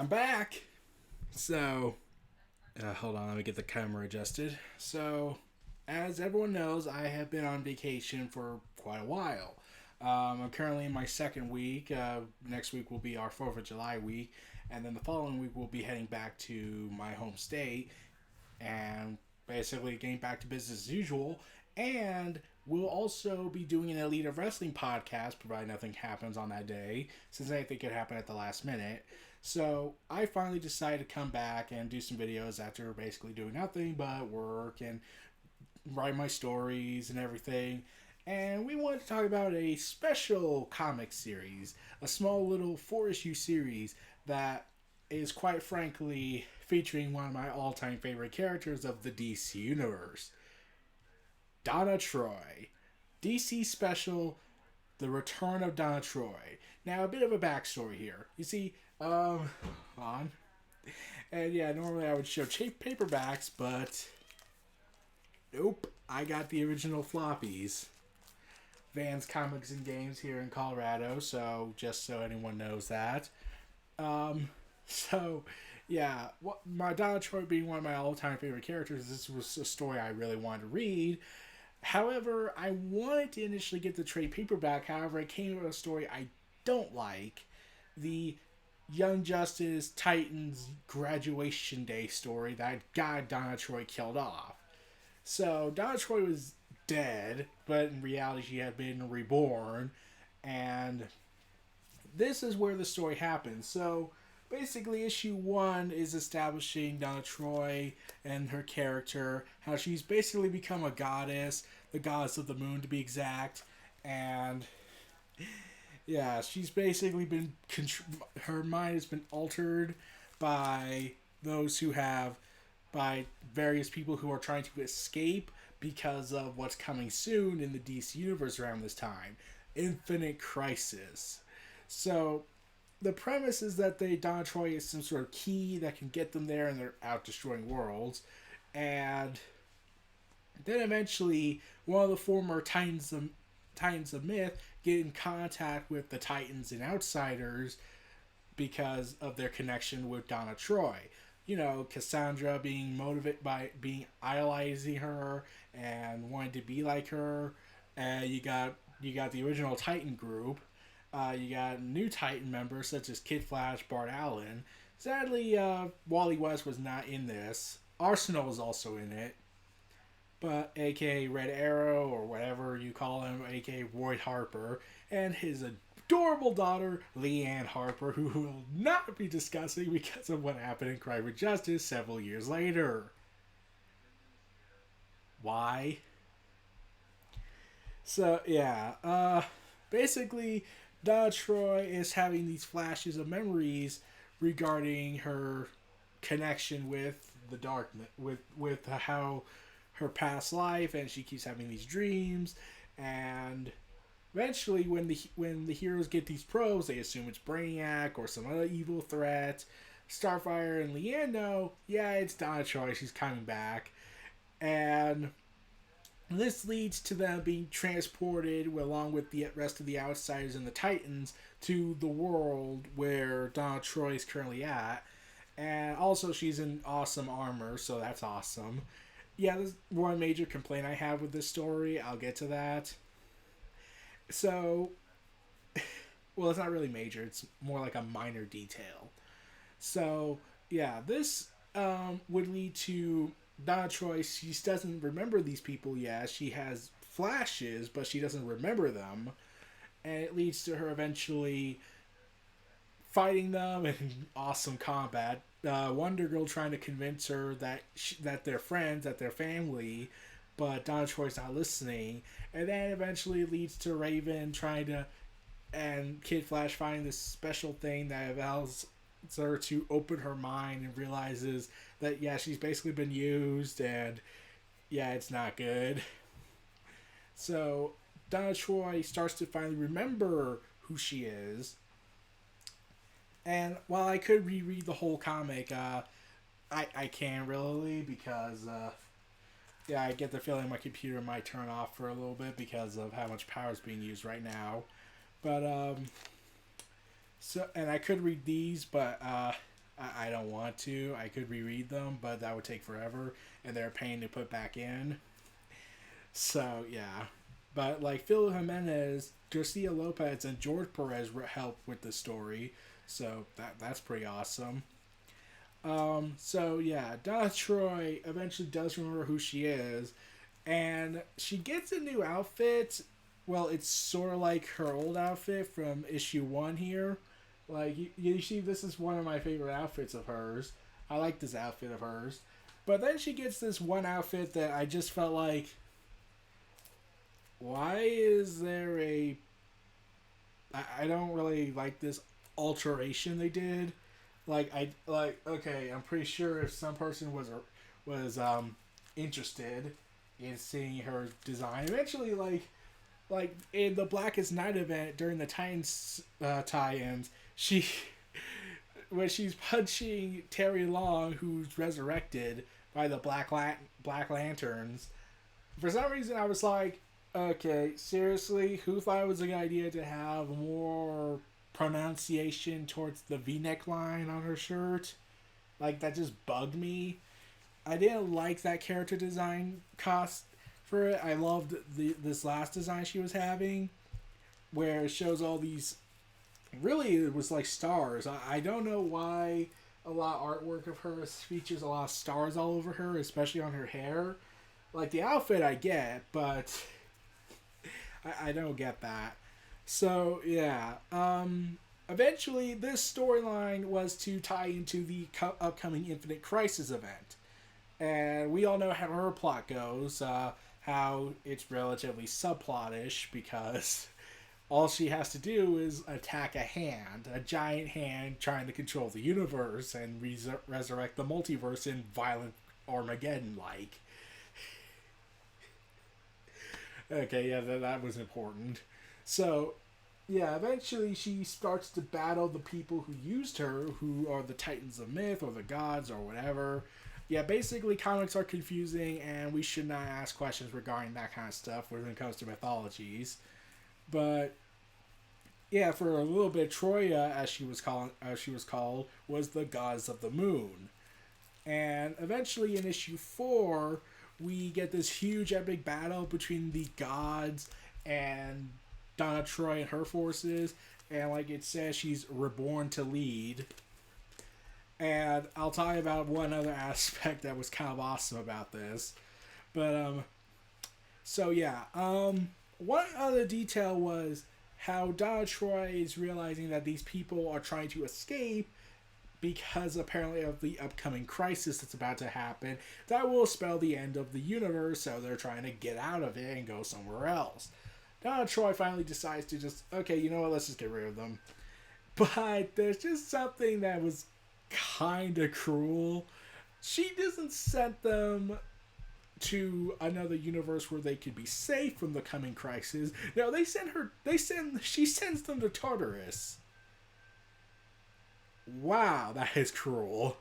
I'm back. So, hold on, let me get the camera adjusted. So, as everyone knows, I have been on vacation for quite a while. I'm currently in my second week. Next week will be our 4th of July week, and then the following week we'll be heading back to my home state and basically getting back to business as usual. And we'll also be doing an Elite of Wrestling podcast, provided nothing happens on that day, since anything could happen at the last minute. So I finally decided to come back and do some videos after basically doing nothing but work and write my stories and everything. And we wanted to talk about a special comic series, a small little 4 issue series that is quite frankly featuring one of my all time favorite characters of the DC Universe, Donna Troy. DC Special, The Return of Donna Troy. Now, a bit of a backstory here. You see, on. And yeah, normally I would show cheap paperbacks, but nope, I got the original floppies. Vans Comics and Games here in Colorado, so just so anyone knows that. So, yeah, my Donna Troy being one of my all-time favorite characters, this was a story I really wanted to read. However, I wanted to initially get the trade paperback. However, it came with a story I don't like. The Young Justice Titans graduation day story that got Donna Troy killed off. So, Donna Troy was dead, but in reality she had been reborn. And this is where the story happens. So, basically, issue 1 is establishing Donna Troy and her character, how she's basically become a goddess, the goddess of the moon to be exact, and yeah, she's basically been her mind has been altered by those who have by various people who are trying to escape because of what's coming soon in the DC universe around this time, Infinite Crisis. So the premise is that Donna Troy is some sort of key that can get them there, and they're out destroying worlds. And then eventually, one of the former Titans of Myth get in contact with the Titans and Outsiders because of their connection with Donna Troy. You know, Cassandra being motivated by idolizing her and wanting to be like her. You got the original Titan group. You got new Titan members such as Kid Flash, Bart Allen. Sadly, Wally West was not in this. Arsenal was also in it, but aka Red Arrow or whatever you call him, aka Roy Harper, and his adorable daughter Leanne Harper, who will not be discussing because of what happened in Cry for Justice several years later. Why? So yeah, basically Donna Troy is having these flashes of memories regarding her connection with the darkness, with how her past life, and she keeps having these dreams. And eventually, when the heroes get these probes, they assume it's Brainiac or some other evil threat. Starfire and Leanne know, yeah, it's Donna Troy. She's coming back, and this leads to them being transported along with the rest of the Outsiders and the Titans to the world where Donna Troy is currently at. And also, she's in awesome armor, so that's awesome. Yeah, there's one major complaint I have with this story. I'll get to that. So, well, it's not really major. It's more like a minor detail. So, yeah, this would lead to Donna Troy. She doesn't remember these people yet. She has flashes, but she doesn't remember them. And it leads to her eventually fighting them in awesome combat. Wonder Girl trying to convince her that they're friends, that they're family, but Donna Troy's not listening. And then eventually it leads to Raven trying to, and Kid Flash finding this special thing that allows her to open her mind and realizes that, yeah, she's basically been used, and yeah, it's not good. So Donna Troy starts to finally remember who she is. And while I could reread the whole comic, I can't really because, yeah, I get the feeling my computer might turn off for a little bit because of how much power is being used right now. But, so, and I could read these, but I don't want to. I could reread them, but that would take forever, and they're a pain to put back in. So yeah, but like Phil Jimenez, Garcia Lopez, and George Perez helped with the story, so that's pretty awesome. So yeah, Donna Troy eventually does remember who she is, and she gets a new outfit. Well, it's sort of like her old outfit from issue 1 here. Like you see, this is one of my favorite outfits of hers. I like this outfit of hers, but then she gets this one outfit that I just felt like, why is there a? I don't really like this alteration they did. Okay, I'm pretty sure if some person was interested in seeing her design eventually, like in the Blackest Night event during the Titans tie-ins, she when she's punching Terry Long, who's resurrected by the Black Lanterns. For some reason, I was like, okay, seriously, who thought it was a good idea to have more pronunciation towards the V-neck line on her shirt? Like, that just bugged me. I didn't like that character design cost for it. I loved this last design she was having, where it shows all these. Really, it was like stars. I don't know why a lot of artwork of hers features a lot of stars all over her, especially on her hair. Like the outfit, I get, but I don't get that. So yeah, eventually this storyline was to tie into the upcoming Infinite Crisis event, and we all know how her plot goes. How it's relatively subplotish because all she has to do is attack a giant hand trying to control the universe and resurrect the multiverse in violent Armageddon like. Okay, yeah, that was important. So, yeah, eventually she starts to battle the people who used her, who are the Titans of Myth or the gods or whatever. Yeah, basically, comics are confusing, and we should not ask questions regarding that kind of stuff when it comes to mythologies. But yeah, for a little bit, Troya, as she was called, was the goddess of the moon. And eventually, in issue 4, we get this huge epic battle between the gods and Donna Troy and her forces. And like it says, she's reborn to lead. And I'll tell you about one other aspect that was kind of awesome about this. But so yeah, one other detail was how Donna Troy is realizing that these people are trying to escape because apparently of the upcoming crisis that's about to happen that will spell the end of the universe, so they're trying to get out of it and go somewhere else. Donna Troy finally decides to just, okay, you know what, let's just get rid of them. But there's just something that was kind of cruel. She doesn't send them to another universe where they could be safe from the coming crisis. No, she sends them to Tartarus. Wow, that is cruel.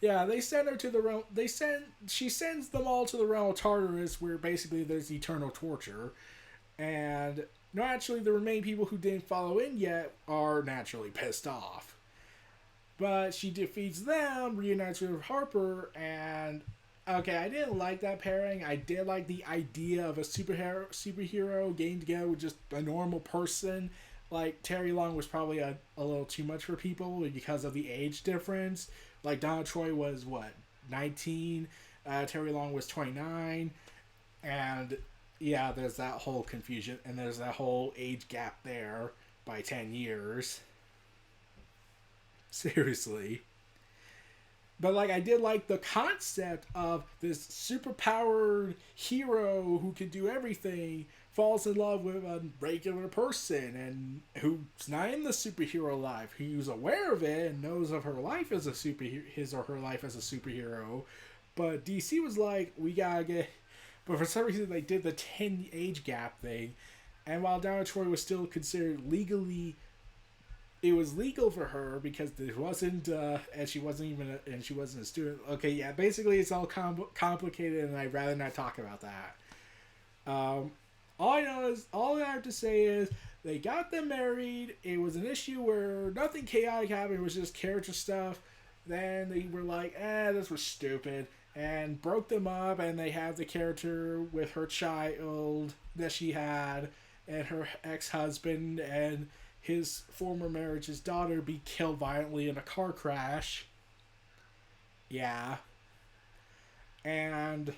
Yeah, they send her to the realm. She sends them all to the realm of Tartarus, where basically there's eternal torture, and naturally the remaining people who didn't follow in yet are naturally pissed off. But she defeats them, reunites with Harper, and okay, I didn't like that pairing. I did like the idea of a superhero getting together with just a normal person. Like, Terry Long was probably a little too much for people because of the age difference. Like, Donna Troy was, 19? Terry Long was 29. And, yeah, there's that whole confusion. And there's that whole age gap there by 10 years. Seriously. But, like, I did like the concept of this superpowered hero who can do everything falls in love with a regular person and who's not in the superhero life, who's aware of it and knows of her life as his or her life as a superhero. But DC was like, we gotta get. But for some reason, they did the 10 age gap thing. And while Donna Troy was still considered legally, it was legal for her because there wasn't, and she wasn't a student. Okay, yeah, basically it's all complicated, and I'd rather not talk about that. All I have to say is they got them married. It was an issue where nothing chaotic happened. It was just character stuff. Then they were like, this was stupid, and broke them up. And they have the character with her child that she had, and her ex-husband and his former marriage's daughter be killed violently in a car crash. Yeah, and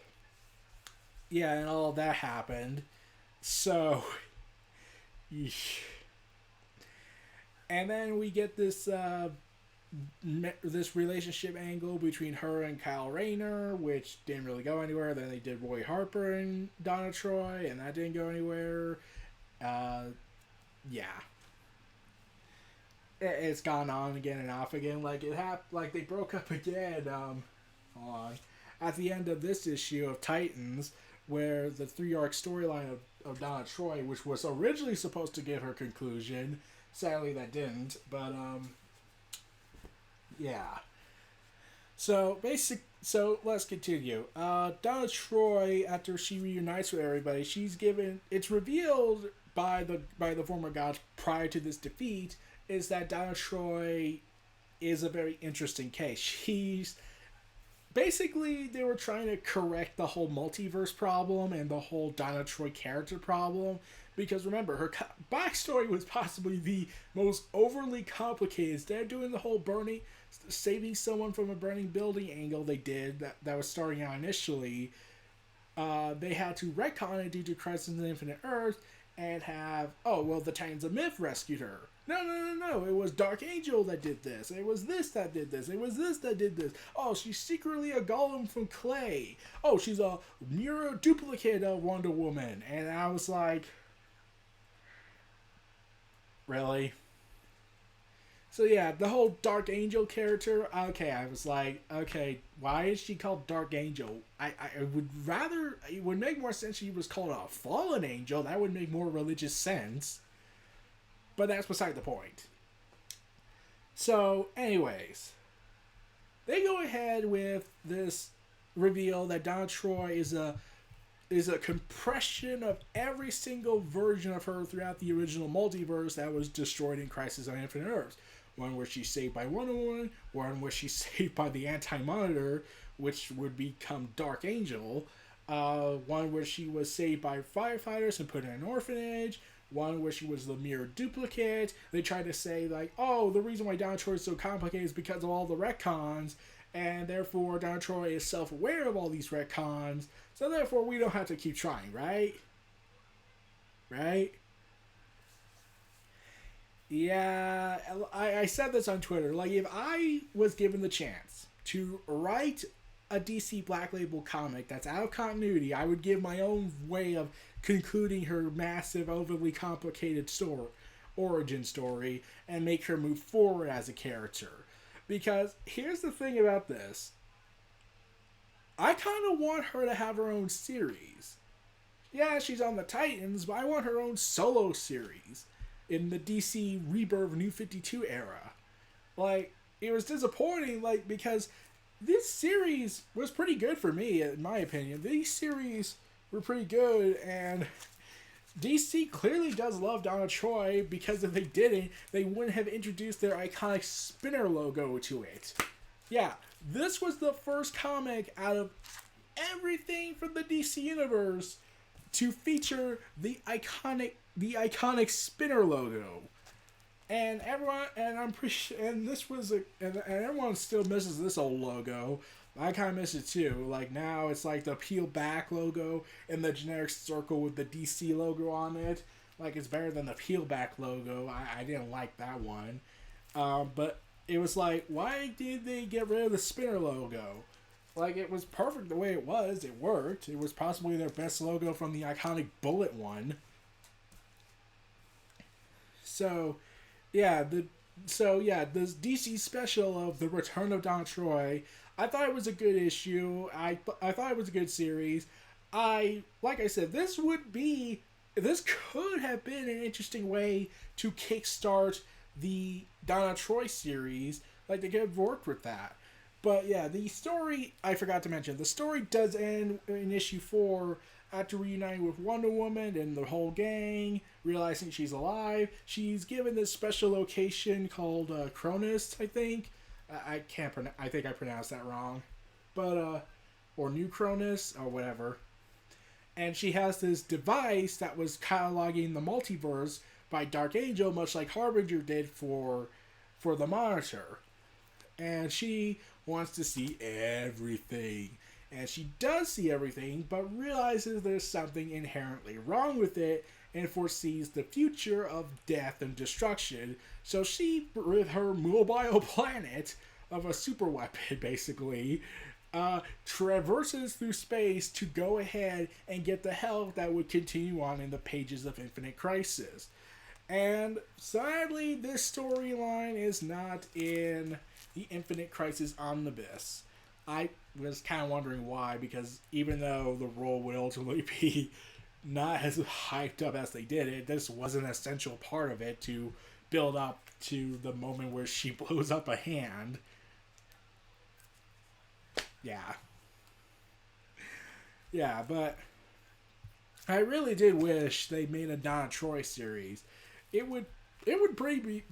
yeah, and all that happened. So, and then we get this relationship angle between her and Kyle Rayner, which didn't really go anywhere. Then they did Roy Harper and Donna Troy, and that didn't go anywhere. Yeah, it's gone on again and off again. Like it happened. Like they broke up again. Hold on. At the end of this issue of Titans, where the 3-arc storyline of Donna Troy, which was originally supposed to give her conclusion, sadly that didn't. But yeah. So let's continue. Donna Troy, after she reunites with everybody, it's revealed by the former gods prior to this defeat is that Donna Troy is a very interesting case. She's basically, they were trying to correct the whole multiverse problem and the whole Donna Troy character problem. Because remember, her backstory was possibly the most overly complicated. Instead of doing the whole saving someone from a burning building angle they did, that was starting out initially, they had to retcon it due to Crisis on Infinite Earth and have, the Titans of Myth rescued her. No. It was Dark Angel that did this. It was this that did this. It was this that did this. Oh, she's secretly a golem from clay. Oh, she's a mirror duplicate of Wonder Woman. And I was like, really? So yeah, the whole Dark Angel character, okay, I was like, okay, why is she called Dark Angel? I would rather, it would make more sense if she was called a Fallen Angel. That would make more religious sense. But that's beside the point. So, anyways, they go ahead with this reveal that Donna Troy is a compression of every single version of her throughout the original multiverse that was destroyed in Crisis on Infinite Earths. One where she's saved by Wonder Woman, one where she's saved by the Anti-Monitor, which would become Dark Angel, one where she was saved by firefighters and put in an orphanage, one where she was the mirror duplicate. They tried to say, like, the reason why Donna Troy is so complicated is because of all the retcons, and therefore Donna Troy is self-aware of all these retcons, so therefore we don't have to keep trying, right? Right? Yeah, I said this on Twitter. Like, if I was given the chance to write a DC Black Label comic that's out of continuity, I would give my own way of concluding her massive, overly complicated origin story and make her move forward as a character. Because here's the thing about this. I kind of want her to have her own series. Yeah, she's on the Titans, but I want her own solo series in the DC Rebirth New 52 era. Like, it was disappointing, like, because this series was pretty good for me, in my opinion. These series were pretty good, and DC clearly does love Donna Troy, because if they didn't, they wouldn't have introduced their iconic spinner logo to it. Yeah, this was the first comic out of everything from the DC universe to feature the iconic spinner logo. And everyone, and I'm pretty sure, and this was and everyone still misses this old logo. I kind of miss it too. Like, now it's like the peel back logo and the generic circle with the DC logo on it. Like, it's better than the peel back logo. I didn't like that one. But it was like, why did they get rid of the spinner logo? Like, it was perfect the way it was. It worked. It was possibly their best logo from the iconic Bullet one. So, yeah, this DC special of the Return of Donna Troy, I thought it was a good issue. I thought it was a good series. Like I said, this could have been an interesting way to kickstart the Donna Troy series. Like, they could have worked with that. But yeah, the story, I forgot to mention, the story does end in issue 4 After reuniting with Wonder Woman and the whole gang, realizing she's alive, she's given this special location called Cronus, I think. I can't I think I pronounced that wrong. But, or New Cronus, or whatever. And she has this device that was cataloging the multiverse by Dark Angel, much like Harbinger did for the Monitor. And she wants to see everything. And she does see everything, but realizes there's something inherently wrong with it and foresees the future of death and destruction. So she, with her mobile planet of a super weapon, basically, traverses through space to go ahead and get the help that would continue on in the pages of Infinite Crisis. And sadly, this storyline is not in the Infinite Crisis Omnibus. I was kind of wondering why, because even though the role would ultimately be not as hyped up as they did it, this was an essential part of it to build up to the moment where she blows up a hand. Yeah. Yeah, but I really did wish they made a Donna Troy series. It would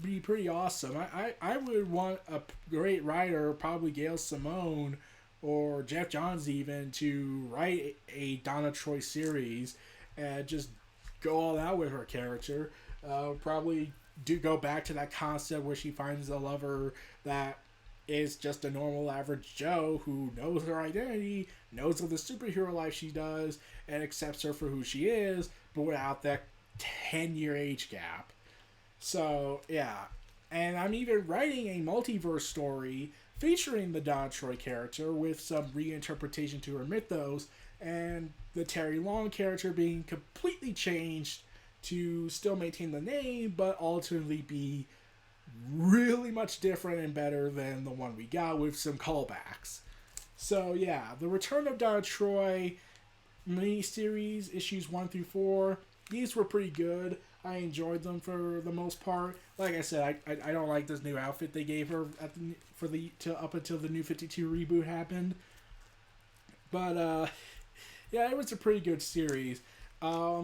be pretty awesome. I would want a great writer, probably Gail Simone or Jeff Johns even, to write a Donna Troy series and just go all out with her character. Probably do go back to that concept where she finds a lover that is just a normal average Joe who knows her identity, knows of the superhero life she does, and accepts her for who she is, but without that 10-year age gap. So, yeah. And I'm even writing a multiverse story featuring the Donna Troy character with some reinterpretation to her mythos, and the Terry Long character being completely changed to still maintain the name, but ultimately be really much different and better than the one we got, with some callbacks. So yeah, the Return of Donna Troy miniseries, issues 1 through 4, these were pretty good. I enjoyed them for the most part. Like I said, I don't like this new outfit they gave her up until the New 52 reboot happened. But yeah, it was a pretty good series. I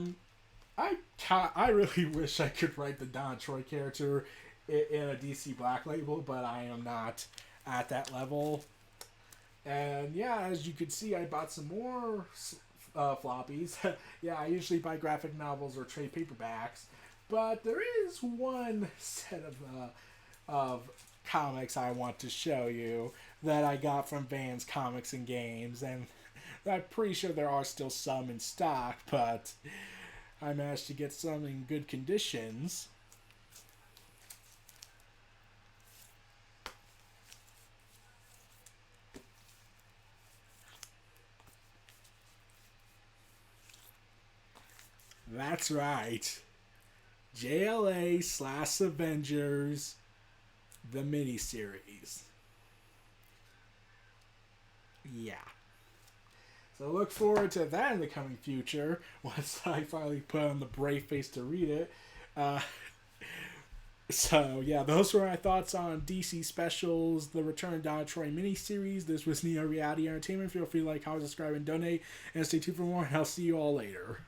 really wish I could write the Donna Troy character in a DC Black Label, but I am not at that level. And yeah, as you can see, I bought some more floppies. Yeah, I usually buy graphic novels or trade paperbacks, but there is one set of comics I want to show you that I got from Vans Comics and Games, and I'm pretty sure there are still some in stock, but I managed to get some in good conditions. That's right. JLA/Avengers, the miniseries. Yeah. So look forward to that in the coming future once I finally put on the brave face to read it. So yeah, those were my thoughts on DC Specials, the Return of Donna Troy miniseries. This was Neo Reality Entertainment. Feel free to like, comment, subscribe, and donate. And stay tuned for more, and I'll see you all later.